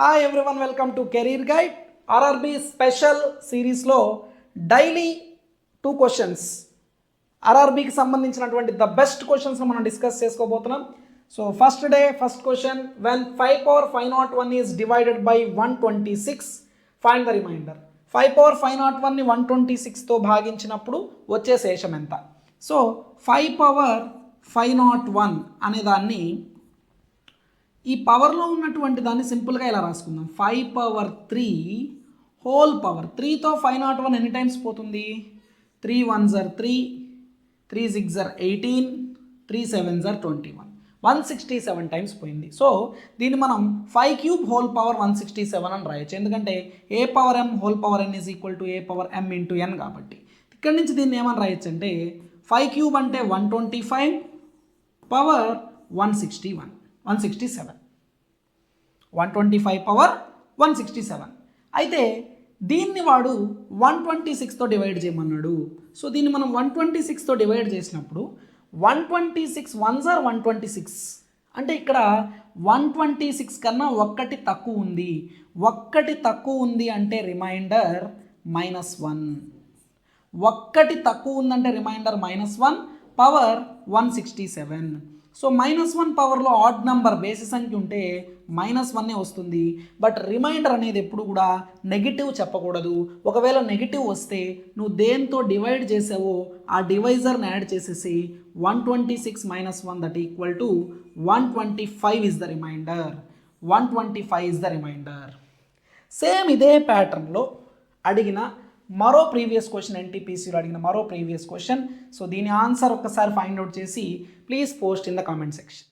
Hi everyone, welcome to career guide. RRB special సిరీస్లో daily 2 questions ఆర్ఆర్బికి సంబంధించినటువంటి the best questions మనం discuss చేసుకోబోతున్నాం. So first question, when 5 power 501 is divided by 126 find the remainder. 5 power 501ని 126తో భాగించినప్పుడు వచ్చే శేషం ఎంత? సో 5 power 501 అనే దాన్ని, ఈ పవర్లో ఉన్నటువంటి దాన్ని సింపుల్గా ఇలా రాసుకుందాం. 5 power 3 హోల్ పవర్. 3తో 501 ఎన్ని టైమ్స్ పోతుంది? 3 1s are 3, 3 6s are 18, 3 7s are 21, 167 times పోయింది. సో దీన్ని మనం 5 cube హోల్ పవర్ 167 అని రాయొచ్చు. ఎందుకంటే a power m whole power n is equal to a power m into n కాబట్టి. ఇక్కడి నుంచి దీన్ని ఏమని రాయొచ్చు అంటే 5 cube అంటే 125 పవర్ 167, 125 పవర్ 167. అయితే దీన్ని వాడు 126తో డివైడ్ చేయమన్నాడు. సో దీన్ని మనం 126తో డివైడ్ చేసినప్పుడు 126 1s are 126, అంటే ఇక్కడ 126 కన్నా ఒక్కటి తక్కువ ఉంది. ఒక్కటి తక్కువ ఉంది అంటే రిమైండర్ -1. ఒక్కటి తక్కువ ఉందంటే రిమైండర్ -1 పవర్ 167. సో -1 పవర్లో ఆడ్ నెంబర్ బేసి సంఖ్య ఉంటే -1 వస్తుంది. బట్ రిమైండర్ అనేది ఎప్పుడు కూడా నెగిటివ్ చెప్పకూడదు. ఒకవేళ నెగిటివ్ వస్తే నువ్వు దేంతో డివైడ్ చేసావో ఆ డివైజర్ని యాడ్ చేసేసి 126 - 1 that equal to 125 is the remainder. 125 is the remainder. Same ఇదే ప్యాటర్న్లో అడిగిన మరో ప్రీవియస్ క్వశ్చన్, ఎన్టీపీసీలో అడిగిన మరో ప్రీవియస్ క్వశ్చన్. సో దీని ఆన్సర్ ఒక్కసారి ఫైండ్ అవుట్ చేసి please post in the comment section.